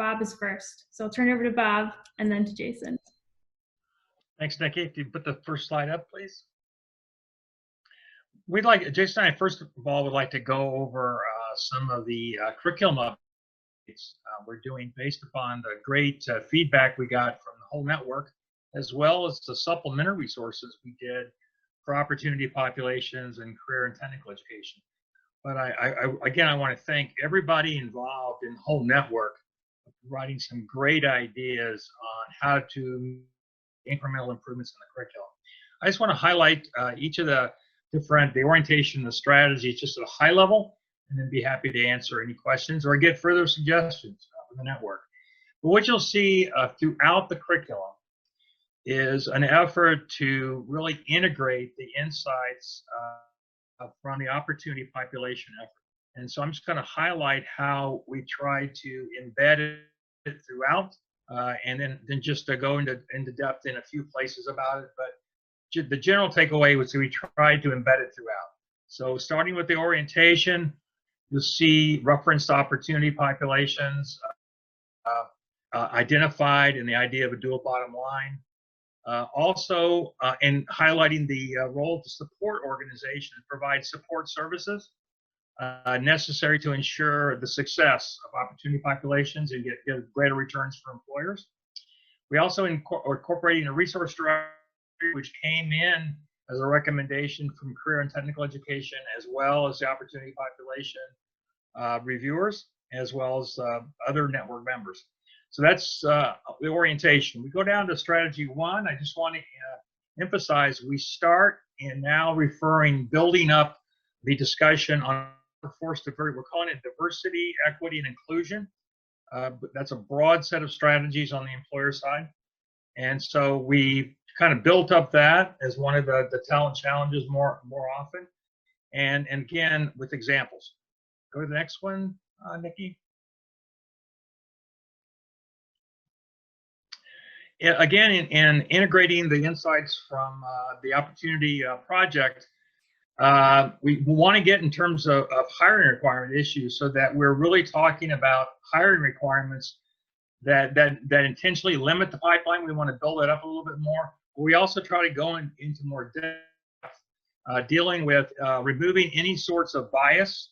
Bob is first. So I'll turn it over to Bob and then to Jason. Thanks, Nikki. If you put the first slide up, please. Jason and I, first of all, would like to go over some of the curriculum updates we're doing based upon the great feedback we got from the whole network, as well as the supplementary resources we did for opportunity populations and career and technical education. But again, I want to thank everybody involved in the whole network for providing some great ideas on how to incremental improvements in the curriculum. I just want to highlight each of the orientation, the strategies, just at a high level, and then be happy to answer any questions or get further suggestions from the network. But what you'll see throughout the curriculum is an effort to really integrate the insights from the opportunity population effort. And so I'm just going to highlight how we try to embed it throughout, and then just to go into depth in a few places about it. But the general takeaway was that we tried to embed it throughout. So starting with the orientation, you'll see referenced opportunity populations identified in the idea of a dual bottom line. Also, in highlighting the role to support organizations, provide support services necessary to ensure the success of opportunity populations and get greater returns for employers. We also are incorporating a resource directory, which came in as a recommendation from career and technical education, as well as the opportunity population reviewers, as well as other network members. So that's the orientation. We go down to strategy 1. I just want to emphasize we start in now building up the discussion on workforce diversity. We're calling it diversity, equity, and inclusion. But that's a broad set of strategies on the employer side. And so we kind of built up that as one of the talent challenges more often. And again, with examples. Go to the next one, Nikki. Again, in integrating the insights from the opportunity project, we want to get in terms of hiring requirement issues, so that we're really talking about hiring requirements that intentionally limit the pipeline. We want to build it up a little bit more. We also try to go into more depth, dealing with removing any sorts of bias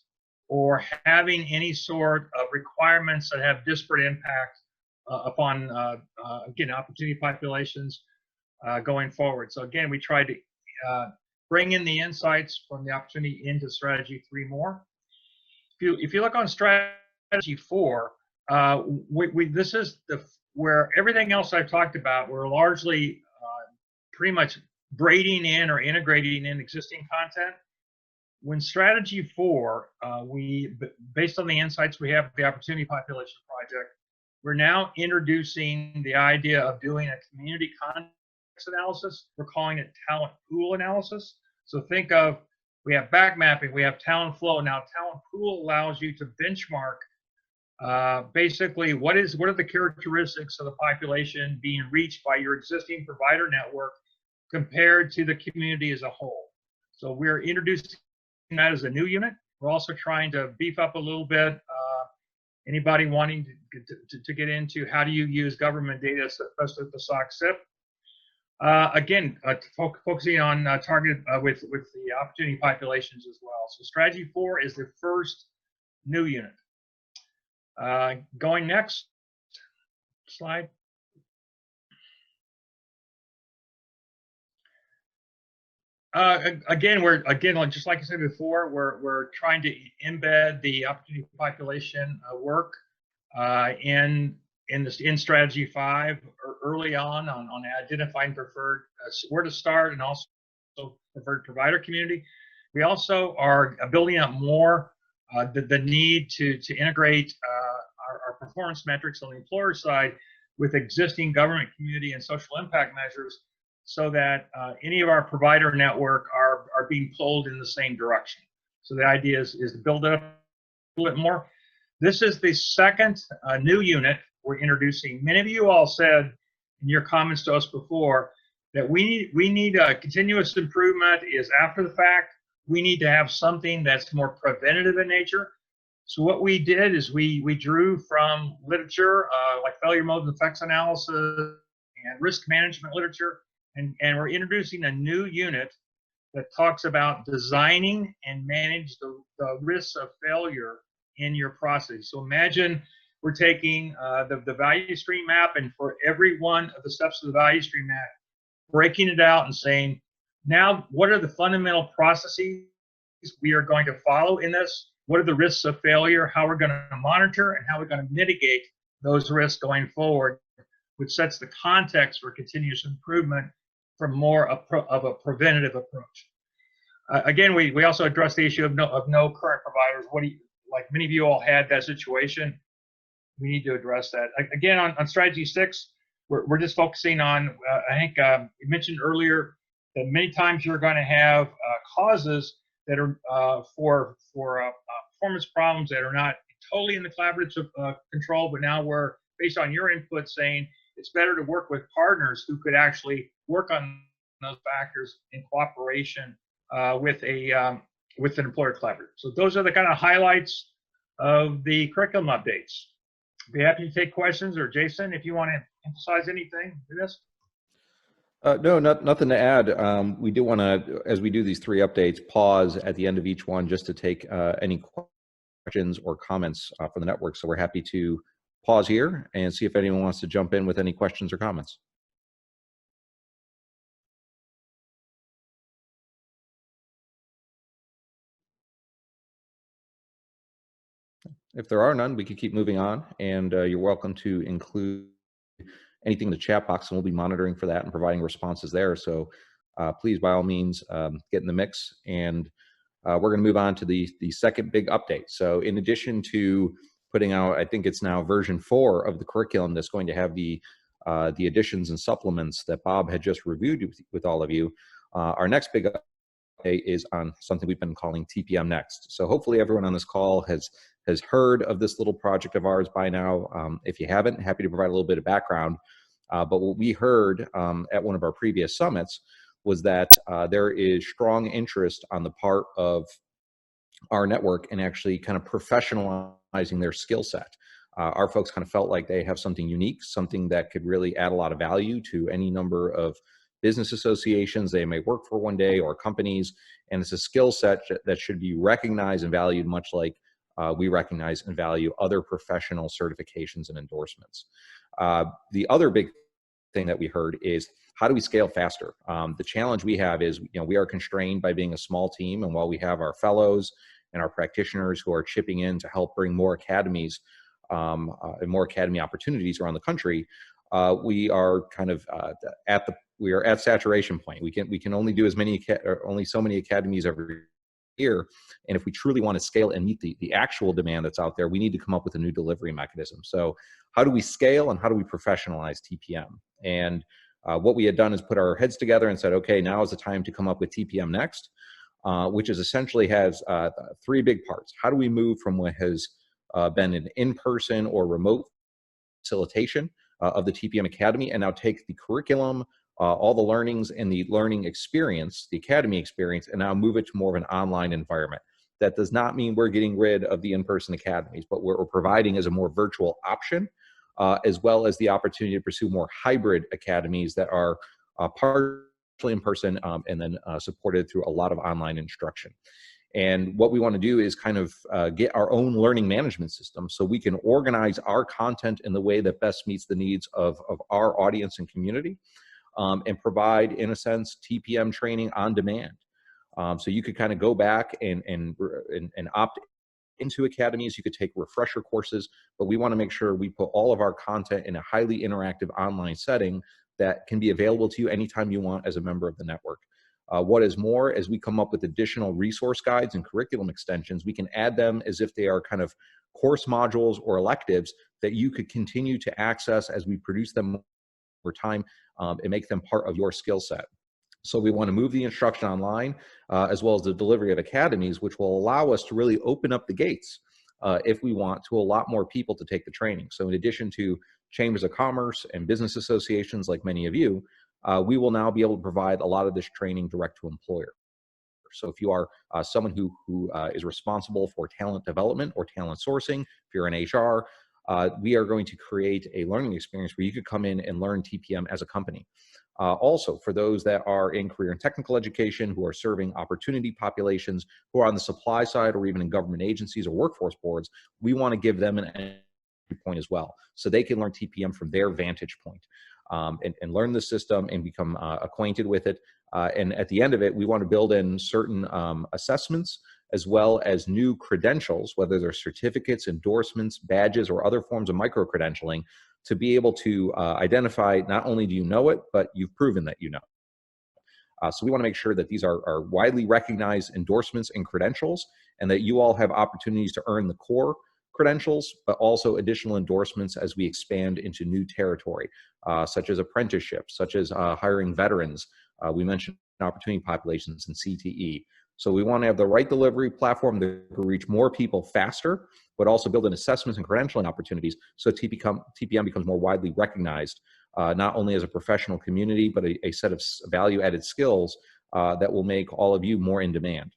or having any sort of requirements that have disparate impact upon, again, opportunity populations going forward. So again, we tried to bring in the insights from the opportunity into strategy 3 more. If you look on strategy 4, this is where everything else I've talked about, we're largely pretty much braiding in or integrating in existing content. When strategy 4, based on the insights we have with the opportunity population project, we're now introducing the idea of doing a community context analysis. We're calling it talent pool analysis. So think of, we have back mapping, we have talent flow. Now talent pool allows you to benchmark basically what are the characteristics of the population being reached by your existing provider network compared to the community as a whole. So we're introducing that as a new unit. We're also trying to beef up a little bit anybody wanting to get into how do you use government data, especially with the SOC SIP. Again, focusing on target with the opportunity populations as well. So strategy 4 is the first new unit. Going next slide. Again, just like I said before, we're trying to embed the opportunity population work in strategy 5 early on identifying preferred where to start, and also preferred provider community. We also are building up more the need to integrate our performance metrics on the employer side with existing government, community, and social impact measures, so that any of our provider network are being pulled in the same direction. So the idea is to build it up a little bit more. This is the second new unit we're introducing. Many of you all said in your comments to us before that we need a continuous improvement is after the fact. We need to have something that's more preventative in nature. So what we did is we drew from literature like failure modes and effects analysis and risk management literature, and we're introducing a new unit that talks about designing and manage the risks of failure in your process. So imagine we're taking the value stream map, and for every one of the steps of the value stream map, breaking it out and saying, now what are the fundamental processes we are going to follow in this? What are the risks of failure? How we're going to monitor and how we're going to mitigate those risks going forward, which sets the context for continuous improvement from more of a preventative approach. Again, we also address the issue of no current providers. What do you, like many of you all had that situation? We need to address that. Again, on strategy 6, we're just focusing on, I think you mentioned earlier that many times you're going to have causes that are for performance problems that are not totally in the collaborative control, but now we're, based on your input, saying it's better to work with partners who could actually work on those factors in cooperation with an employer collaborative. So those are the kind of highlights of the curriculum updates. Be happy to take questions, or Jason, if you want to emphasize anything to this. No, nothing to add. We do want to, as we do these 3 updates, pause at the end of each one just to take any questions or comments from the network. So we're happy to pause here and see if anyone wants to jump in with any questions or comments. If there are none, we can keep moving on, and you're welcome to include anything in the chat box, and we'll be monitoring for that and providing responses there. So please, by all means, get in the mix, and we're going to move on to the second big update. So in addition to putting out, I think it's now version 4 of the curriculum that's going to have the additions and supplements that Bob had just reviewed with all of you, our next big update is on something we've been calling TPM Next. So hopefully everyone on this call has heard of this little project of ours by now. If you haven't, happy to provide a little bit of background. But what we heard at one of our previous summits was that there is strong interest on the part of our network in actually kind of professionalizing their skill set. Our folks kind of felt like they have something unique, something that could really add a lot of value to any number of business associations they may work for one day, or companies, and it's a skill set that should be recognized and valued, much like we recognize and value other professional certifications and endorsements. The other big thing that we heard is, how do we scale faster? The challenge we have is, we are constrained by being a small team, and while we have our fellows and our practitioners who are chipping in to help bring more academies and more academy opportunities around the country, we are kind of we are at saturation point. We can only do only so many academies every year, and if we truly want to scale and meet the actual demand that's out there, we need to come up with a new delivery mechanism. So how do we scale, and how do we professionalize TPM? And what we had done is put our heads together and said, okay, now is the time to come up with TPM Next, which is essentially has 3 big parts. How do we move from what has been an in-person or remote facilitation of the TPM Academy, and now take the curriculum, all the learnings and the learning experience, the academy experience, and now move it to more of an online environment. That does not mean we're getting rid of the in-person academies, but what we're providing is a more virtual option, as well as the opportunity to pursue more hybrid academies that are partially in person and then supported through a lot of online instruction. And what we want to do is kind of get our own learning management system, so we can organize our content in the way that best meets the needs of our audience and community, and provide, in a sense, TPM training on demand. So you could kind of go back and opt into academies. You could take refresher courses, but we want to make sure we put all of our content in a highly interactive online setting that can be available to you anytime you want as a member of the network. What is more, as we come up with additional resource guides and curriculum extensions, we can add them as if they are kind of course modules or electives that you could continue to access as we produce them over time, and make them part of your skill set. So we want to move the instruction online, as well as the delivery of academies, which will allow us to really open up the gates, if we want, to a lot more people to take the training. So in addition to chambers of commerce and business associations like many of you, we will now be able to provide a lot of this training direct to employer. So if you are someone who is responsible for talent development or talent sourcing, if you're in HR, we are going to create a learning experience where you could come in and learn TPM as a company. Also, for those that are in career and technical education, who are serving opportunity populations, who are on the supply side or even in government agencies or workforce boards, we want to give them an entry point as well, so they can learn TPM from their vantage point, and learn the system and become acquainted with it. And at the end of it, we want to build in certain assessments, as well as new credentials, whether they're certificates, endorsements, badges, or other forms of micro-credentialing, to be able to identify not only do you know it, but you've proven that you know. So we want to make sure that these are widely recognized endorsements and credentials, and that you all have opportunities to earn the core credentials, but also additional endorsements as we expand into new territory, such as apprenticeships, such as hiring veterans. We mentioned opportunity populations and CTE. So we want to have the right delivery platform that can reach more people faster, but also build in assessments and credentialing opportunities so TPM becomes more widely recognized, not only as a professional community, but a set of value-added skills that will make all of you more in demand.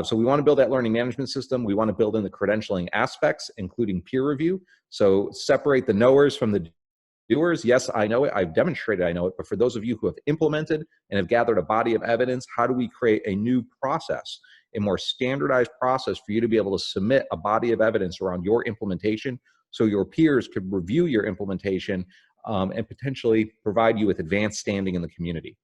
So we want to build that learning management system. We want to build in the credentialing aspects, including peer review. So separate the knowers from the doers. Yes, I know it. I've demonstrated I know it. But for those of you who have implemented and have gathered a body of evidence, how do we create a new process, a more standardized process for you to be able to submit a body of evidence around your implementation, so your peers could review your implementation and potentially provide you with advanced standing in the community?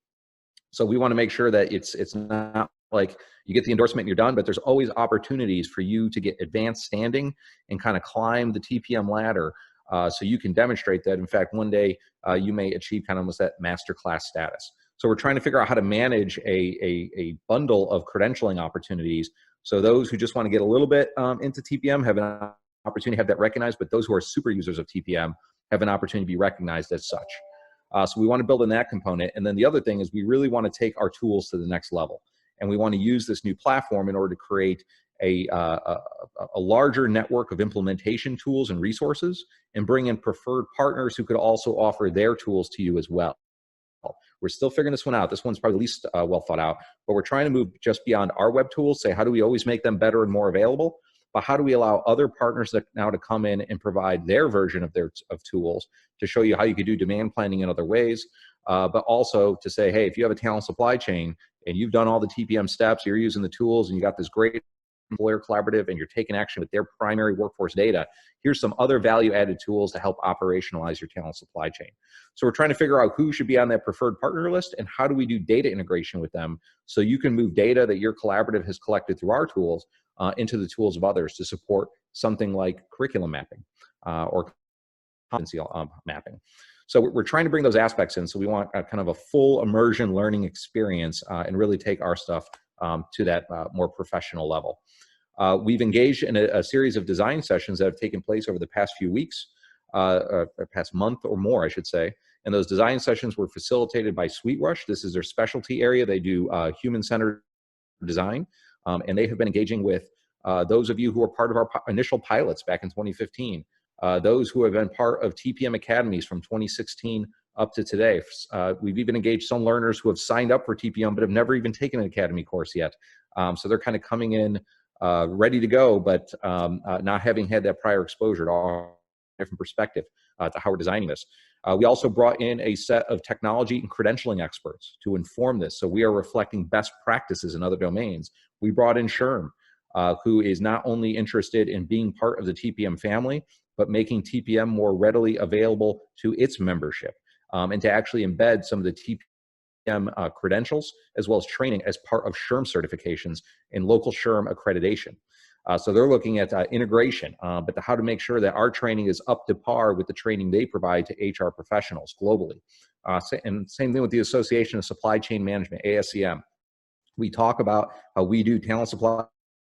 So we want to make sure that it's not like you get the endorsement and you're done, but there's always opportunities for you to get advanced standing and kind of climb the TPM ladder, so you can demonstrate that. In fact, one day you may achieve kind of almost that masterclass status. So we're trying to figure out how to manage a bundle of credentialing opportunities. So those who just want to get a little bit into TPM have an opportunity to have that recognized, but those who are super users of TPM have an opportunity to be recognized as such. So we want to build in that component. And then the other thing is we really want to take our tools to the next level. And we want to use this new platform in order to create a larger network of implementation tools and resources, and bring in preferred partners who could also offer their tools to you as well. We're still figuring this one out. This one's probably the least well thought out, but we're trying to move just beyond our web tools, say how do we always make them better and more available, but how do we allow other partners now to come in and provide their version of tools to show you how you could do demand planning in other ways, but also to say, hey, if you have a talent supply chain and you've done all the TPM steps, you're using the tools, and you got this great employer collaborative and you're taking action with their primary workforce data, here's some other value-added tools to help operationalize your talent supply chain. So we're trying to figure out who should be on that preferred partner list, and how do we do data integration with them so you can move data that your collaborative has collected through our tools into the tools of others to support something like curriculum mapping or competency mapping. So we're trying to bring those aspects in. So we want kind of a full immersion learning experience and really take our stuff to that more professional level. We've engaged in a series of design sessions that have taken place over the past few weeks, or past month or more, I should say. And those design sessions were facilitated by SweetRush. This is their specialty area. They do human-centered design. And they have been engaging with those of you who were part of our initial pilots back in 2015, those who have been part of TPM Academies from 2016 up to today. We've even engaged some learners who have signed up for TPM but have never even taken an Academy course yet. So they're kind of coming in ready to go, but not having had that prior exposure to all different perspective to how we're designing this. We also brought in a set of technology and credentialing experts to inform this. So we are reflecting best practices in other domains. We brought in Sherm, who is not only interested in being part of the TPM family, but making TPM more readily available to its membership, and to actually embed some of the TPM credentials as well as training as part of Sherm certifications and local Sherm accreditation. So they're looking at integration, but how to make sure that our training is up to par with the training they provide to HR professionals globally. And same thing with the Association of Supply Chain Management, ASCM. We talk about how we do talent supply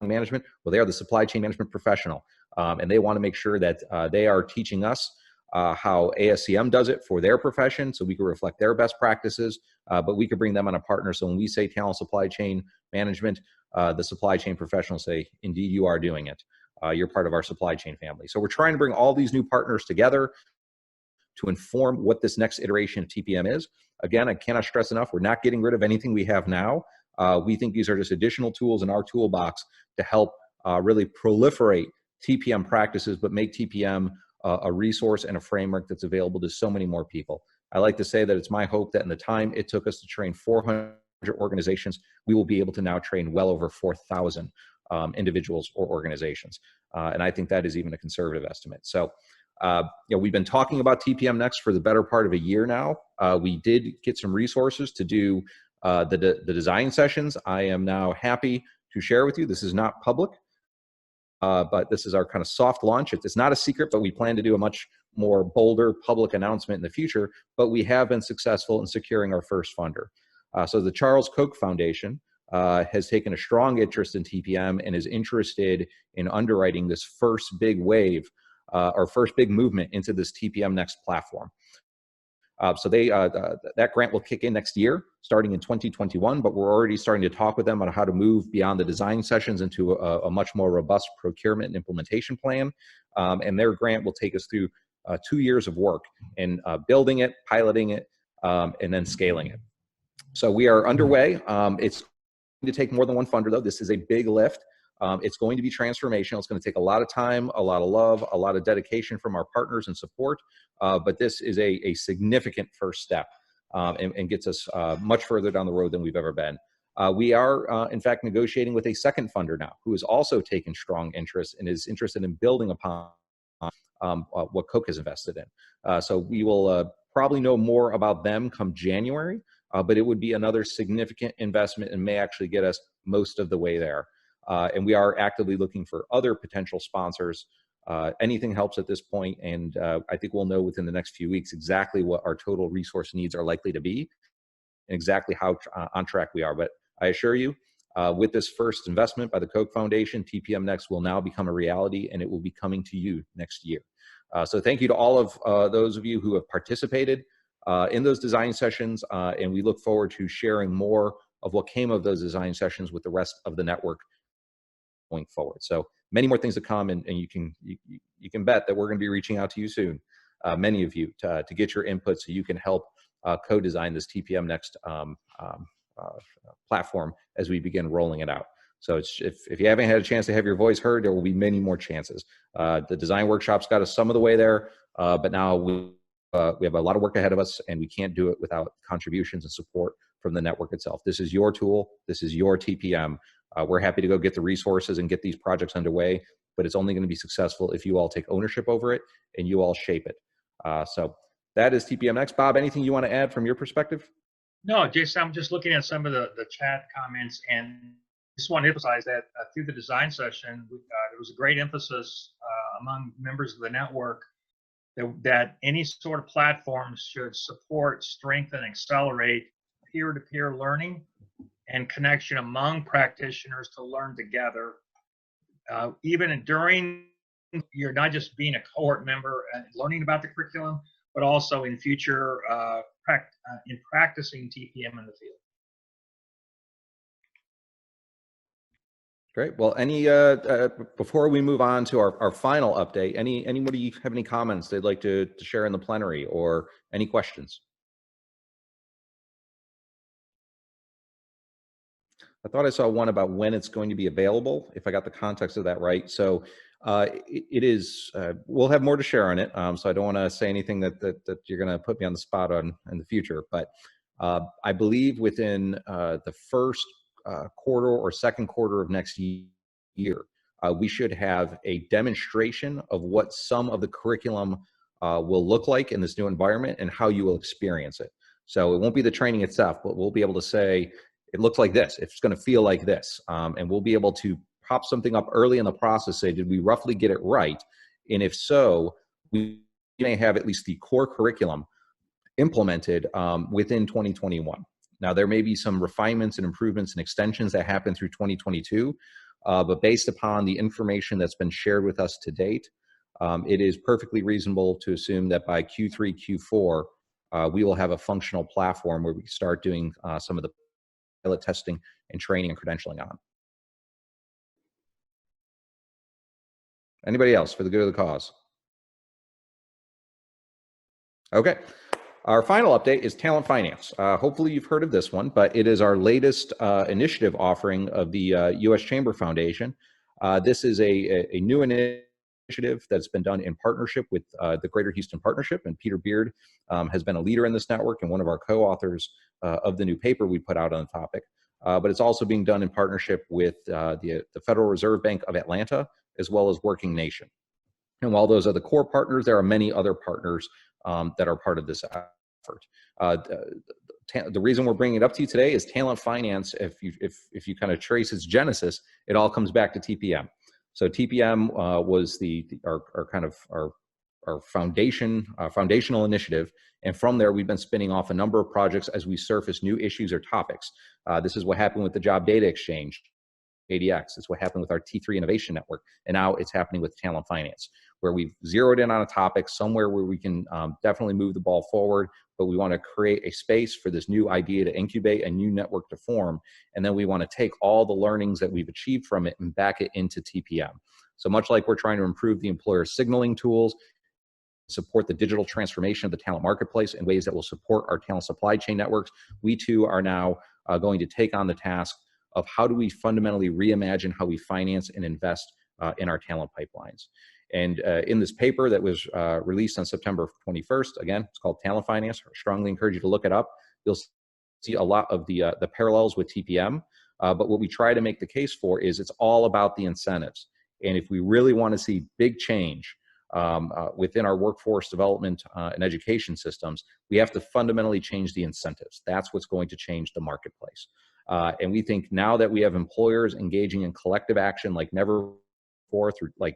management. Well, they are the supply chain management professional, and they want to make sure that they are teaching us how ASCM does it for their profession, so we can reflect their best practices, but we could bring them on a partner. So when we say talent supply chain management, the supply chain professionals say, indeed, you are doing it. You're part of our supply chain family. So we're trying to bring all these new partners together to inform what this next iteration of TPM is. Again, I cannot stress enough, we're not getting rid of anything we have now. We think these are just additional tools in our toolbox to help really proliferate TPM practices, but make TPM a resource and a framework that's available to so many more people. I like to say that it's my hope that in the time it took us to train 400 organizations, we will be able to now train well over 4,000 individuals or organizations. And I think that is even a conservative estimate. So, we've been talking about TPM Next for the better part of a year now. We did get some resources to do the design sessions. I am now happy to share with you. This is not public, but this is our kind of soft launch. It's not a secret, but we plan to do a much more bolder public announcement in the future. But we have been successful in securing our first funder. So the Charles Koch Foundation has taken a strong interest in TPM and is interested in underwriting this first big wave, or first big movement into this TPM Next platform. So that grant will kick in next year, starting in 2021, but we're already starting to talk with them on how to move beyond the design sessions into a much more robust procurement and implementation plan. And their grant will take us through 2 years of work in building it, piloting it, and then scaling it. So we are underway. It's going to take more than one funder, though. This is a big lift. It's going to be transformational. It's going to take a lot of time, a lot of love, a lot of dedication from our partners and support. But this is a significant first step and gets us much further down the road than we've ever been. We are, in fact, negotiating with a second funder now who has also taken strong interest and is interested in building upon what Koch has invested in. So we will probably know more about them come January, but it would be another significant investment and may actually get us most of the way there. And we are actively looking for other potential sponsors. Anything helps at this point, and I think we'll know within the next few weeks exactly what our total resource needs are likely to be and exactly how on track we are. But I assure you, with this first investment by the Koch Foundation, TPM Next will now become a reality, and it will be coming to you next year. So thank you to all of those of you who have participated in those design sessions, and we look forward to sharing more of what came of those design sessions with the rest of the network going forward. So many more things to come, and you can bet that we're going to be reaching out to you soon, many of you, to get your input so you can help co-design this TPM Next platform as we begin rolling it out. So if you haven't had a chance to have your voice heard, there will be many more chances. The design workshops got us some of the way there, but now we have a lot of work ahead of us, and we can't do it without contributions and support from the network itself. This is your tool. This is your TPM. We're happy to go get the resources and get these projects underway, but it's only going to be successful if you all take ownership over it and you all shape it. So that is TPM Next. Bob, anything you want to add from your perspective? No, Jason, I'm just looking at some of the chat comments, and just want to emphasize that through the design session, there was a great emphasis among members of the network that any sort of platform should support, strengthen, accelerate peer-to-peer learning and connection among practitioners to learn together. Even during, you're not just being a cohort member and learning about the curriculum, but also in future in practicing TPM in the field. Great. Well, before we move on to our final update, anybody have any comments they'd like to share in the plenary, or any questions? I thought I saw one about when it's going to be available, if I got the context of that right. So it is, we'll have more to share on it. So I don't want to say anything that you're going to put me on the spot on in the future, but I believe within the first quarter or second quarter of next year, we should have a demonstration of what some of the curriculum will look like in this new environment and how you will experience it. So it won't be the training itself, but we'll be able to say, it looks like this, it's going to feel like this. And we'll be able to pop something up early in the process, say, did we roughly get it right? And if so, we may have at least the core curriculum implemented within 2021. Now, there may be some refinements and improvements and extensions that happen through 2022, but based upon the information that's been shared with us to date, it is perfectly reasonable to assume that by Q3, Q4, we will have a functional platform where we start doing some of the pilot testing and training and credentialing on. Anybody else for the good of the cause? Okay. Our final update is talent finance. Hopefully you've heard of this one, but it is our latest initiative offering of the U.S. Chamber Foundation. This is a new initiative that's been done in partnership with the Greater Houston Partnership, and Peter Beard has been a leader in this network and one of our co-authors of the new paper we put out on the topic. But it's also being done in partnership with the Federal Reserve Bank of Atlanta, as well as Working Nation. And while those are the core partners, there are many other partners that are part of this effort. The reason we're bringing it up to you today is talent finance. If you kind of trace its genesis, it all comes back to TPM. So TPM was our foundational initiative, and from there we've been spinning off a number of projects as we surface new issues or topics. This is what happened with the Job Data Exchange, ADX. It's what happened with our T3 Innovation Network, and now it's happening with talent finance, where we've zeroed in on a topic somewhere where we can definitely move the ball forward, but we want to create a space for this new idea to incubate, a new network to form, and then we want to take all the learnings that we've achieved from it and back it into TPM. So much like we're trying to improve the employer signaling tools, support the digital transformation of the talent marketplace in ways that will support our talent supply chain networks, we too are now going to take on the task of how do we fundamentally reimagine how we finance and invest in our talent pipelines. And in this paper that was released on September 21st, again, it's called Talent Finance. I strongly encourage you to look it up. You'll see a lot of the parallels with TPM, but what we try to make the case for is it's all about the incentives. And if we really want to see big change within our workforce development and education systems, we have to fundamentally change the incentives. That's what's going to change the marketplace. And we think now that we have employers engaging in collective action like never before, through like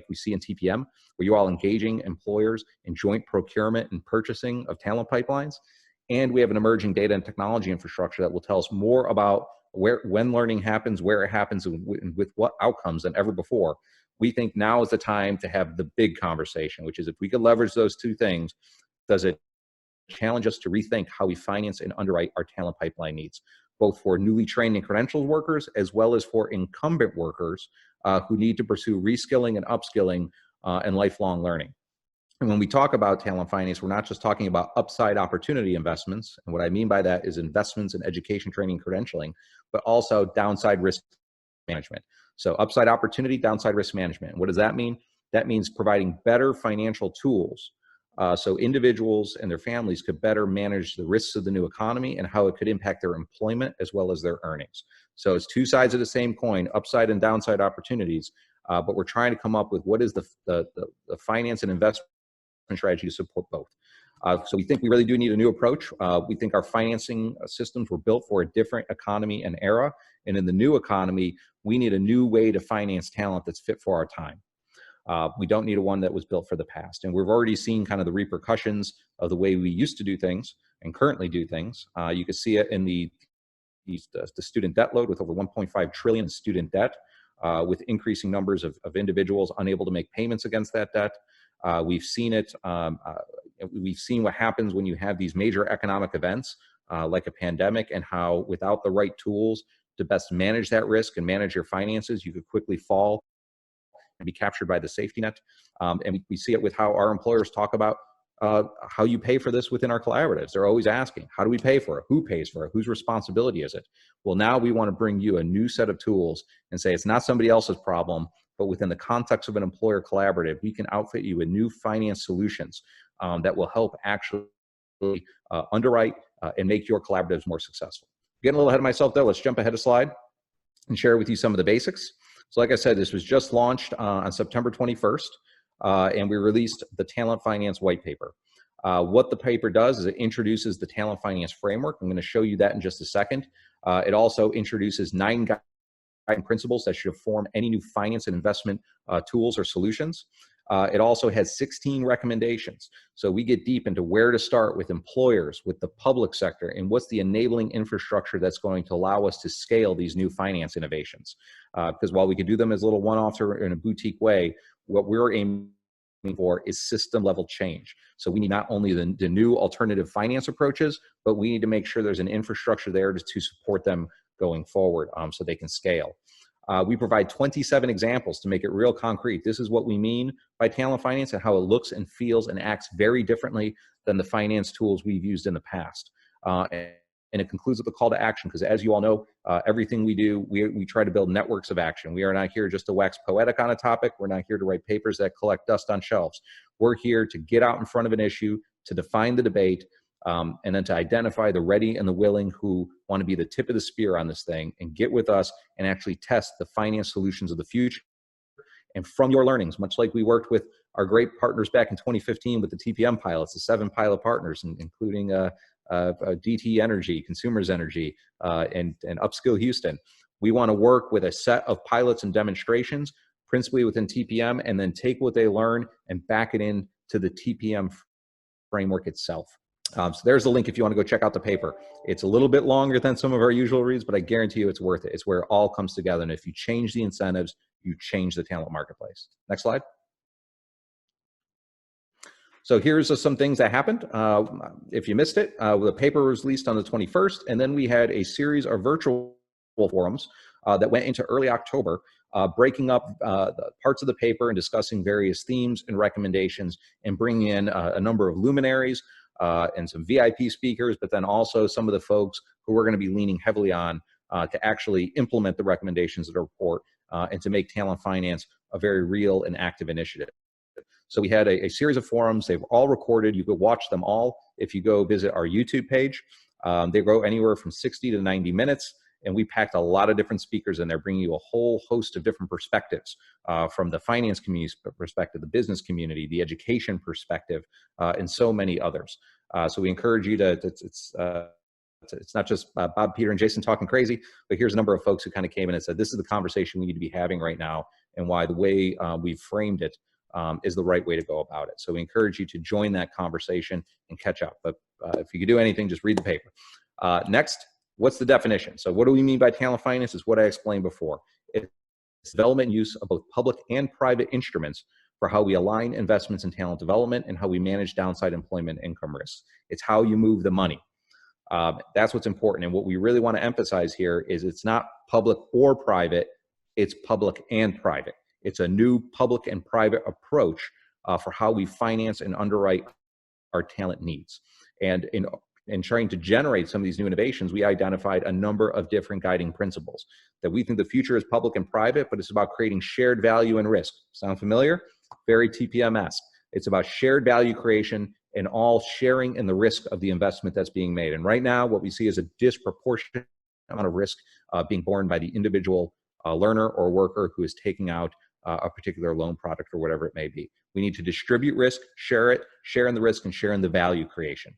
we see in TPM, where you all engaging employers in joint procurement and purchasing of talent pipelines, and we have an emerging data and technology infrastructure that will tell us more about when learning happens, where it happens, and with what outcomes than ever before. We think now is the time to have the big conversation, which is if we could leverage those two things, does it challenge us to rethink how we finance and underwrite our talent pipeline needs, both for newly trained and credentialed workers, as well as for incumbent workers who need to pursue reskilling and upskilling and lifelong learning. And when we talk about talent finance, we're not just talking about upside opportunity investments. And what I mean by that is investments in education, training, credentialing, but also downside risk management. So upside opportunity, downside risk management. And what does that mean? That means providing better financial tools so individuals and their families could better manage the risks of the new economy and how it could impact their employment as well as their earnings. So it's two sides of the same coin, upside and downside opportunities, but we're trying to come up with what is the finance and investment strategy to support both. So we think we really do need a new approach. We think our financing systems were built for a different economy and era. And in the new economy, we need a new way to finance talent that's fit for our time. We don't need one that was built for the past. And we've already seen kind of the repercussions of the way we used to do things and currently do things. You can see it in the student debt load with over 1.5 trillion in student debt, with increasing numbers of individuals unable to make payments against that debt. We've seen it. We've seen what happens when you have these major economic events like a pandemic, and how without the right tools to best manage that risk and manage your finances, you could quickly fall and be captured by the safety net. And we see it with how our employers talk about how you pay for this within our collaboratives. They're always asking, how do we pay for it? Who pays for it? Whose responsibility is it? Well, now we want to bring you a new set of tools and say it's not somebody else's problem, but within the context of an employer collaborative, we can outfit you with new finance solutions that will help actually underwrite and make your collaboratives more successful. Getting a little ahead of myself though, let's jump ahead a slide and share with you some of the basics. So like I said, this was just launched on September 21st, and we released the Talent Finance White Paper. What the paper does is it introduces the Talent Finance Framework. I'm going to show you that in just a second. It also introduces 9 guiding principles that should inform any new finance and investment tools or solutions. It also has 16 recommendations. So we get deep into where to start with employers, with the public sector, and what's the enabling infrastructure that's going to allow us to scale these new finance innovations. Because while we could do them as little one-offs or in a boutique way, what we're aiming for is system level change. So we need not only the new alternative finance approaches, but we need to make sure there's an infrastructure there to support them going forward so they can scale. We provide 27 examples to make it real concrete. This is what we mean by talent finance and how it looks and feels and acts very differently than the finance tools we've used in the past. And it concludes with a call to action, because as you all know, everything we do, we try to build networks of action. We are not here just to wax poetic on a topic. We're not here to write papers that collect dust on shelves. We're here to get out in front of an issue, to define the debate, and then to identify the ready and the willing who want to be the tip of the spear on this thing and get with us and actually test the finance solutions of the future. And from your learnings, much like we worked with our great partners back in 2015 with the TPM pilots, the 7 pilot partners, including DT Energy, Consumers Energy, and Upskill Houston. We want to work with a set of pilots and demonstrations, principally within TPM, and then take what they learn and back it into the TPM framework itself. So there's the link if you want to go check out the paper. It's a little bit longer than some of our usual reads, but I guarantee you it's worth it. It's where it all comes together. And if you change the incentives, you change the talent marketplace. Next slide. So here's some things that happened. If you missed it, the paper was released on the 21st, and then we had a series of virtual forums that went into early October, breaking up the parts of the paper and discussing various themes and recommendations, and bringing in a number of luminaries and some VIP speakers, but then also some of the folks who we're going to be leaning heavily on to actually implement the recommendations of the report and to make talent finance a very real and active initiative. So we had a series of forums. They've all recorded. You could watch them all if you go visit our YouTube page. They go anywhere from 60 to 90 minutes, and we packed a lot of different speakers in there, bringing you a whole host of different perspectives from the finance community perspective, the business community, the education perspective, and so many others. So we encourage you to, it's not just Bob, Peter, and Jason talking crazy, but here's a number of folks who kind of came in and said, this is the conversation we need to be having right now, and why the way we've framed it is the right way to go about it. So we encourage you to join that conversation and catch up. But if you could do anything, just read the paper. Next, what's the definition? So what do we mean by talent finance? Is what I explained before. It's development and use of both public and private instruments for how we align investments in talent development and how we manage downside employment income risks. It's how you move the money. That's what's important. And what we really want to emphasize here is it's not public or private, it's public and private. It's a new public and private approach for how we finance and underwrite our talent needs. And in trying to generate some of these new innovations, we identified a number of different guiding principles that we think the future is public and private, but it's about creating shared value and risk. Sound familiar? Very TPM-esque. It's about shared value creation and all sharing in the risk of the investment that's being made. And right now, what we see is a disproportionate amount of risk being borne by the individual learner or worker who is taking out a particular loan product or whatever it may be. We need to distribute risk, share it, share in the risk, and share in the value creation.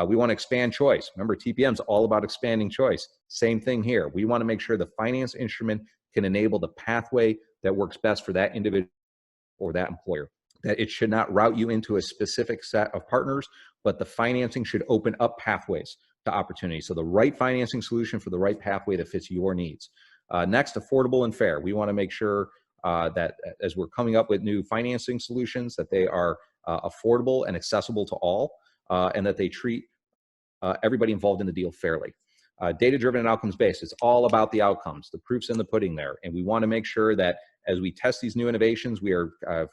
We want to expand choice. Remember, TPM is all about expanding choice. Same thing here. We want to make sure the finance instrument can enable the pathway that works best for that individual or that employer. That it should not route you into a specific set of partners, but the financing should open up pathways to opportunity. So the right financing solution for the right pathway that fits your needs. Next, affordable and fair. We want to make sure that as we're coming up with new financing solutions, that they are affordable and accessible to all, and that they treat everybody involved in the deal fairly. Data-driven and outcomes-based. It's all about the outcomes. The proof's in the pudding there. And we want to make sure that as we test these new innovations, we are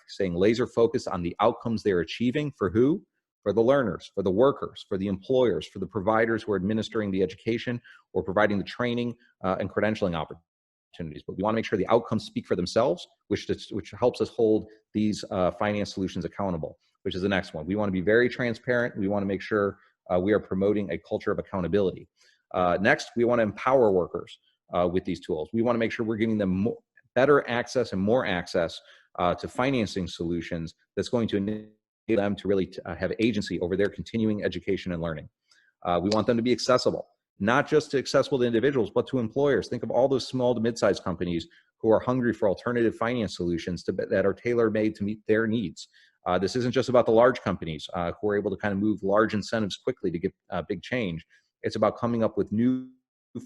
staying laser focused on the outcomes they're achieving for who? For the learners, for the workers, for the employers, for the providers who are administering the education or providing the training and credentialing opportunities. But we want to make sure the outcomes speak for themselves, which helps us hold these finance solutions accountable, which is the next one. We want to be very transparent. We want to make sure we are promoting a culture of accountability. Next, we want to empower workers with these tools. We want to make sure we're giving them better access and more access to financing solutions that's going to enable them to really have agency over their continuing education and learning. We want them to be accessible, not just accessible to individuals, but to employers. Think of all those small to mid-sized companies who are hungry for alternative finance solutions that are tailor-made to meet their needs. This isn't just about the large companies who are able to kind of move large incentives quickly to get big change. It's about coming up with new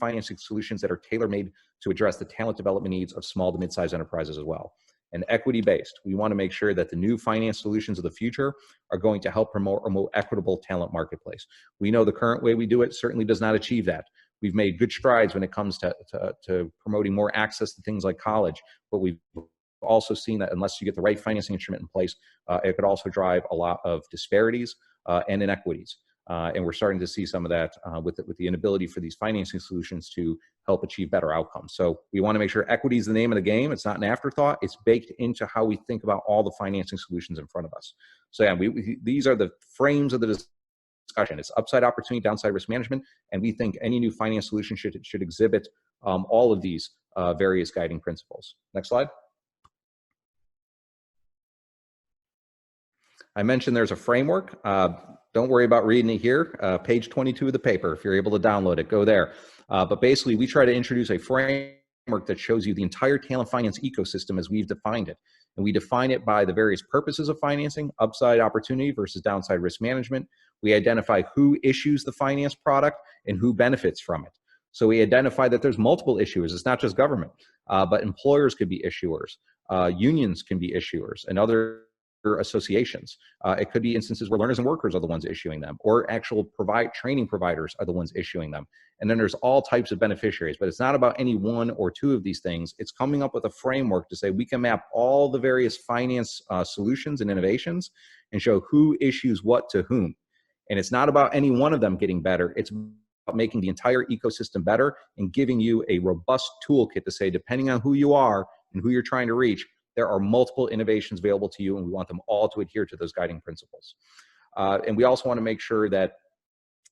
financing solutions that are tailor-made to address the talent development needs of small to mid-sized enterprises as well. And equity-based. We want to make sure that the new finance solutions of the future are going to help promote a more equitable talent marketplace. We know the current way we do it certainly does not achieve that. We've made good strides when it comes to promoting more access to things like college, but we've also seen that unless you get the right financing instrument in place, it could also drive a lot of disparities and inequities. And we're starting to see some of that with the inability for these financing solutions to help achieve better outcomes. So we want to make sure equity is the name of the game. It's not an afterthought. It's baked into how we think about all the financing solutions in front of us. So yeah, these are the frames of the discussion. It's upside opportunity, downside risk management, and we think any new finance solution should exhibit all of these various guiding principles. Next slide. I mentioned there's a framework. Don't worry about reading it here. Page 22 of the paper, if you're able to download it, go there. But basically, we try to introduce a framework that shows you the entire talent finance ecosystem as we've defined it. And we define it by the various purposes of financing, upside opportunity versus downside risk management. We identify who issues the finance product and who benefits from it. So we identify that there's multiple issuers. It's not just government, but employers could be issuers, unions can be issuers, and other associations. It could be instances where learners and workers are the ones issuing them, or actual training providers are the ones issuing them. And then there's all types of beneficiaries, but it's not about any one or two of these things. It's coming up with a framework to say we can map all the various finance solutions and innovations and show who issues what to whom. And it's not about any one of them getting better. It's about making the entire ecosystem better and giving you a robust toolkit to say, depending on who you are and who you're trying to reach, there are multiple innovations available to you, and we want them all to adhere to those guiding principles. And we also want to make sure that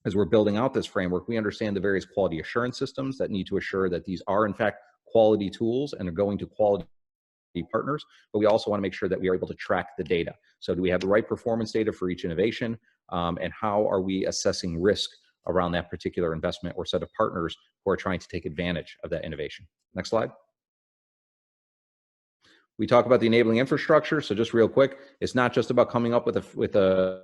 as we're building out this framework, we understand the various quality assurance systems that need to assure that these are in fact quality tools and are going to quality partners, but we also want to make sure that we are able to track the data. So do we have the right performance data for each innovation, and how are we assessing risk around that particular investment or set of partners who are trying to take advantage of that innovation. Next slide. We talk about the enabling infrastructure. So just real quick, it's not just about coming up with a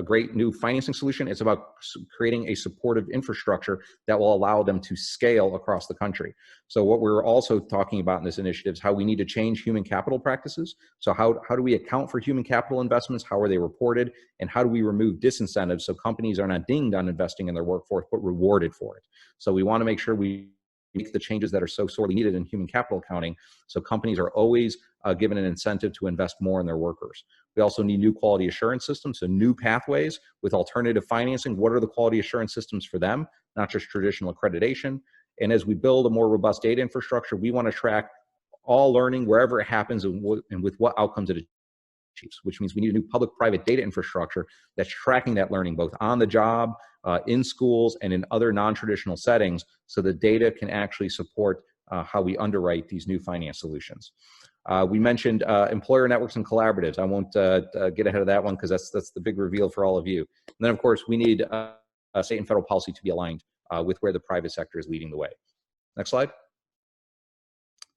great new financing solution. It's about creating a supportive infrastructure that will allow them to scale across the country. So what we're also talking about in this initiative is how we need to change human capital practices. So how do we account for human capital investments? How are they reported? And how do we remove disincentives so companies are not dinged on investing in their workforce, but rewarded for it? So we want to make sure we make the changes that are so sorely needed in human capital accounting, so companies are always given an incentive to invest more in their workers. We also need new quality assurance systems, so new pathways with alternative financing. What are the quality assurance systems for them, not just traditional accreditation? And as we build a more robust data infrastructure, we want to track all learning wherever it happens and with what outcomes it achieves, which means we need a new public-private data infrastructure that's tracking that learning both on the job, in schools, and in other non-traditional settings, so the data can actually support how we underwrite these new finance solutions. We mentioned employer networks and collaboratives. I won't get ahead of that one because that's the big reveal for all of you. And then, of course, we need state and federal policy to be aligned with where the private sector is leading the way. Next slide.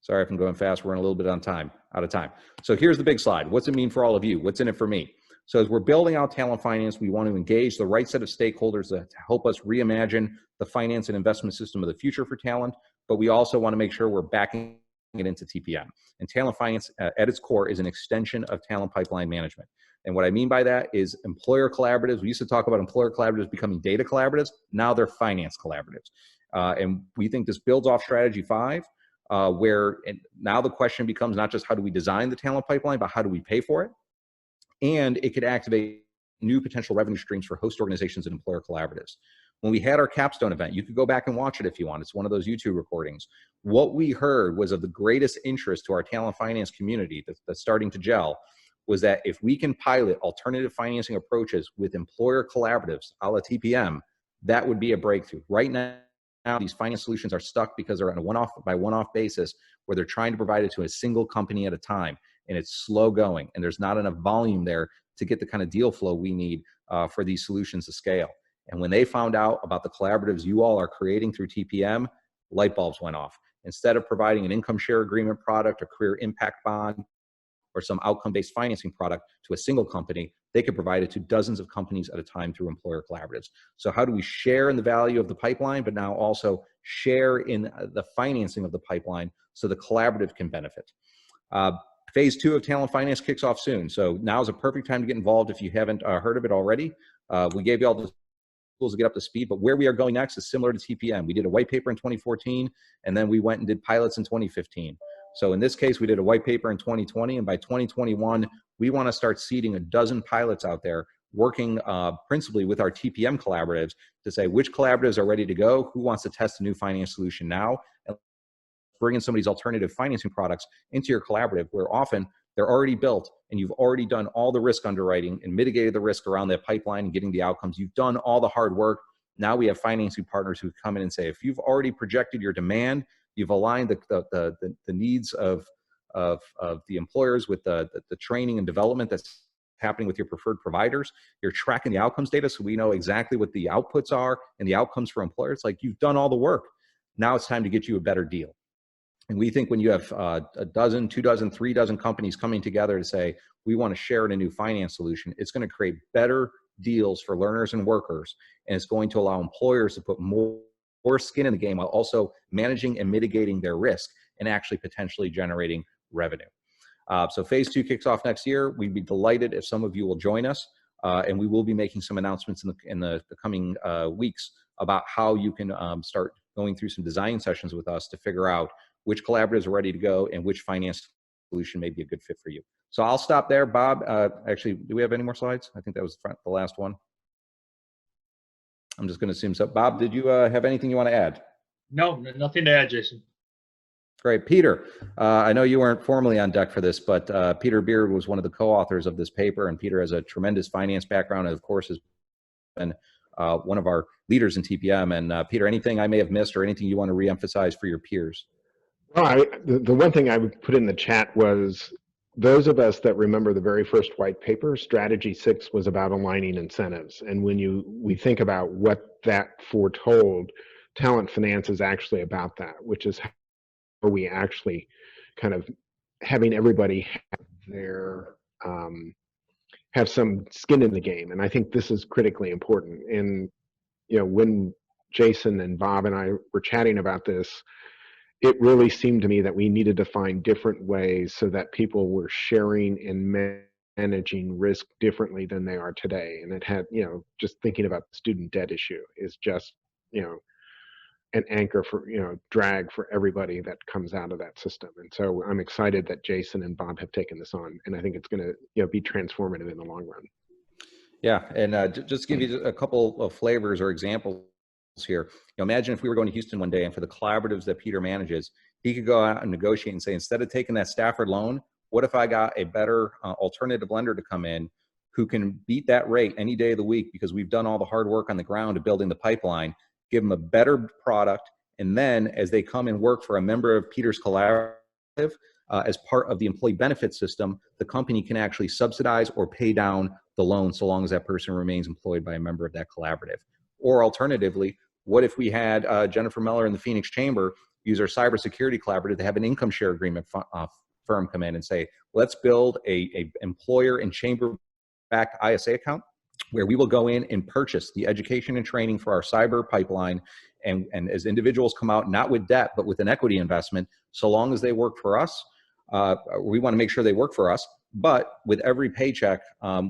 Sorry if I'm going fast. We're running a little bit out of time. So here's the big slide. What's it mean for all of you? What's in it for me? So as we're building out talent finance, we want to engage the right set of stakeholders to help us reimagine the finance and investment system of the future for talent, but we also want to make sure we're backing it into TPM. And talent finance at its core is an extension of talent pipeline management. And what I mean by that is employer collaboratives. We used to talk about employer collaboratives becoming data collaboratives. Now they're finance collaboratives. And we think this builds off strategy 5, where now the question becomes not just how do we design the talent pipeline, but how do we pay for it? And it could activate new potential revenue streams for host organizations and employer collaboratives. When we had our capstone event, you could go back and watch it if you want. It's one of those YouTube recordings. What we heard was of the greatest interest to our talent finance community that's starting to gel was that if we can pilot alternative financing approaches with employer collaboratives, a la TPM, that would be a breakthrough. Right now, these finance solutions are stuck because they're on a one-off basis where they're trying to provide it to a single company at a time, and it's slow going, and there's not enough volume there to get the kind of deal flow we need for these solutions to scale. And when they found out about the collaboratives you all are creating through TPM, light bulbs went off. Instead of providing an income share agreement product, a career impact bond, or some outcome-based financing product to a single company, they could provide it to dozens of companies at a time through employer collaboratives. So how do we share in the value of the pipeline, but now also share in the financing of the pipeline so the collaborative can benefit? Phase 2 of talent finance kicks off soon. So now is a perfect time to get involved if you haven't heard of it already. We gave you all the to get up to speed, but where we are going next is similar to TPM. We did a white paper in 2014, and then we went and did pilots in 2015. So in this case, we did a white paper in 2020, and by 2021, we want to start seeding a dozen pilots out there, working principally with our TPM collaboratives to say which collaboratives are ready to go, who wants to test a new finance solution now, and bring in somebody's alternative financing products into your collaborative, where often they're already built and you've already done all the risk underwriting and mitigated the risk around that pipeline and getting the outcomes. You've done all the hard work. Now we have financing partners who come in and say, if you've already projected your demand, you've aligned the needs of the employers with the training and development that's happening with your preferred providers, you're tracking the outcomes data so we know exactly what the outputs are and the outcomes for employers. Like, you've done all the work. Now it's time to get you a better deal. And we think when you have a dozen, 2 dozen, 3 dozen companies coming together to say, we want to share in a new finance solution, it's going to create better deals for learners and workers. And it's going to allow employers to put more skin in the game while also managing and mitigating their risk and actually potentially generating revenue. So phase 2 kicks off next year. We'd be delighted if some of you will join us. And we will be making some announcements in the coming weeks about how you can start going through some design sessions with us to figure out which collaboratives are ready to go and which finance solution may be a good fit for you. So I'll stop there. Bob, actually, do we have any more slides? I think that was the last one. I'm just going to assume so. Bob, did you have anything you want to add? No, nothing to add, Jason. Great. Peter, I know you weren't formally on deck for this, but Peter Beard was one of the co-authors of this paper, and Peter has a tremendous finance background and, of course, has been one of our leaders in TPM. And Peter, anything I may have missed or anything you want to reemphasize for your peers? Well, the one thing I would put in the chat was, those of us that remember the very first white paper, strategy 6 was about aligning incentives. And when we think about what that foretold, talent finance is actually about that, which is how we actually kind of having everybody have their have some skin in the game. And I think this is critically important. And when Jason and Bob and I were chatting about this, it really seemed to me that we needed to find different ways so that people were sharing and managing risk differently than they are today. And it had, just thinking about the student debt issue is just, an anchor for, drag for everybody that comes out of that system. And so I'm excited that Jason and Bob have taken this on, and I think it's going to, be transformative in the long run. Yeah, and just to give you a couple of flavors or examples here. Imagine if we were going to Houston one day, and for the collaboratives that Peter manages, he could go out and negotiate and say, instead of taking that Stafford loan, what if I got a better alternative lender to come in who can beat that rate any day of the week because we've done all the hard work on the ground of building the pipeline, give them a better product, and then as they come and work for a member of Peter's collaborative, as part of the employee benefit system, the company can actually subsidize or pay down the loan so long as that person remains employed by a member of that collaborative. Or alternatively, what if we had Jennifer Meller in the Phoenix Chamber use our cybersecurity collaborative to have an income share agreement firm come in and say, let's build a employer and chamber-backed ISA account where we will go in and purchase the education and training for our cyber pipeline. And as individuals come out, not with debt, but with an equity investment, so long as they work for us, we want to make sure they work for us. But with every paycheck,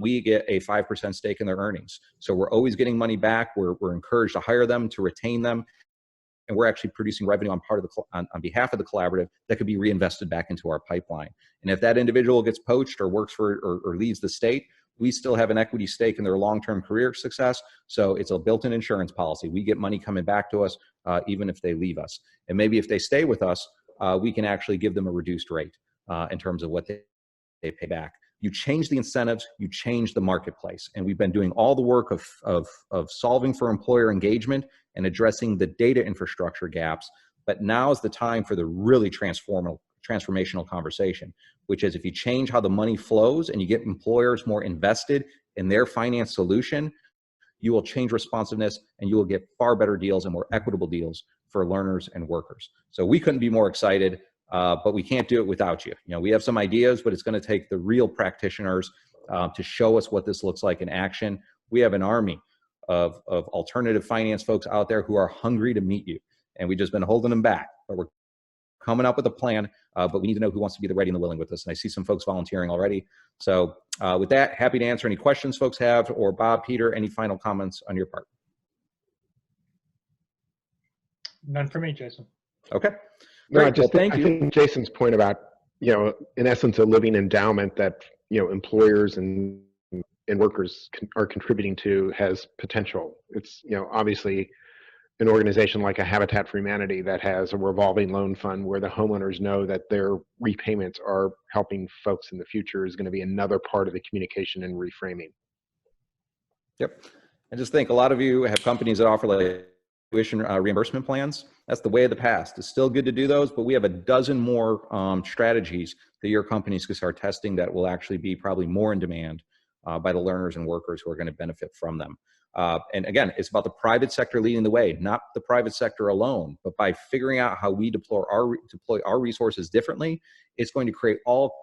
we get a 5% stake in their earnings. So we're always getting money back. We're encouraged to hire them, to retain them. And we're actually producing revenue on on behalf of the collaborative that could be reinvested back into our pipeline. And if that individual gets poached or works for or leaves the state, we still have an equity stake in their long-term career success. So it's a built-in insurance policy. We get money coming back to us even if they leave us. And maybe if they stay with us, we can actually give them a reduced rate in terms of what they pay back. You change the incentives, you change the marketplace. And we've been doing all the work of solving for employer engagement and addressing the data infrastructure gaps. But now is the time for the really transformational conversation, which is if you change how the money flows and you get employers more invested in their finance solution, you will change responsiveness and you will get far better deals and more equitable deals for learners and workers. So we couldn't be more excited. But we can't do it without you. We have some ideas, but it's going to take the real practitioners to show us what this looks like in action. We have an army of alternative finance folks out there who are hungry to meet you, and we've just been holding them back. But we're coming up with a plan, but we need to know who wants to be the ready and the willing with us. And I see some folks volunteering already. So with that, happy to answer any questions folks have, or Bob, Peter, any final comments on your part? None for me, Jason. Okay. No, Great. Well, thank you. I think Jason's point about, in essence, a living endowment that, employers and workers are contributing to has potential. It's, obviously an organization like a Habitat for Humanity that has a revolving loan fund where the homeowners know that their repayments are helping folks in the future is going to be another part of the communication and reframing. Yep. I just think a lot of you have companies that offer like tuition reimbursement plans. That's the way of the past. It's still good to do those, but we have a dozen more strategies that your companies can start testing that will actually be probably more in demand by the learners and workers who are going to benefit from them. And again, it's about the private sector leading the way, not the private sector alone, but by figuring out how we deploy our resources differently, it's going to create all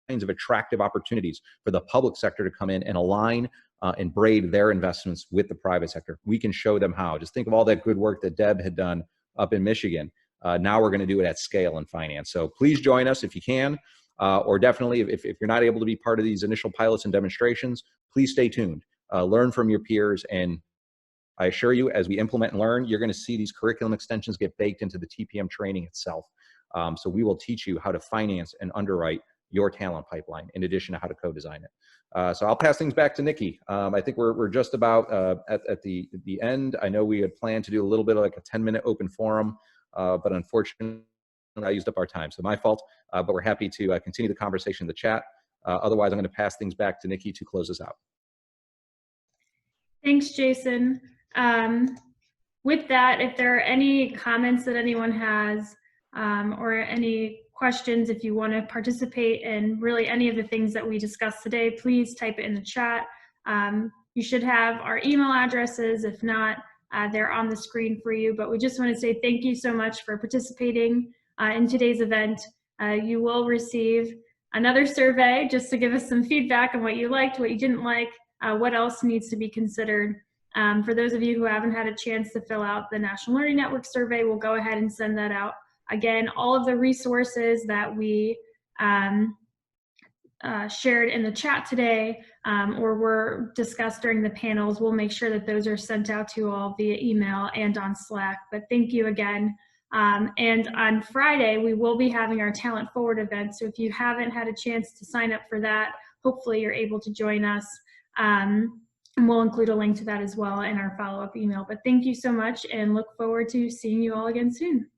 kinds of attractive opportunities for the public sector to come in and align and braid their investments with the private sector. We can show them how. Just think of all that good work that Deb had done up in Michigan. Now we're going to do it at scale in finance. So please join us if you can, or definitely if you're not able to be part of these initial pilots and demonstrations, please stay tuned. Learn from your peers, and I assure you, as we implement and learn, you're going to see these curriculum extensions get baked into the TPM training itself. So we will teach you how to finance and underwrite your talent pipeline in addition to how to co-design it. So I'll pass things back to Nikki. I think we're just about at the end. I know we had planned to do a little bit of like a 10-minute open forum, but unfortunately I used up our time. So my fault, but we're happy to continue the conversation in the chat. Otherwise, I'm going to pass things back to Nikki to close us out. Thanks, Jason. With that, if there are any comments that anyone has or any questions, if you want to participate in really any of the things that we discussed today, please type it in the chat. You should have our email addresses. If not, they're on the screen for you. But we just want to say thank you so much for participating in today's event. You will receive another survey just to give us some feedback on what you liked, what you didn't like, what else needs to be considered. For those of you who haven't had a chance to fill out the National Learning Network survey, we'll go ahead and send that out. Again, all of the resources that we shared in the chat today or were discussed during the panels, we'll make sure that those are sent out to you all via email and on Slack. But thank you again. And on Friday, we will be having our Talent Forward event. So if you haven't had a chance to sign up for that, hopefully you're able to join us. And we'll include a link to that as well in our follow-up email. But thank you so much and look forward to seeing you all again soon.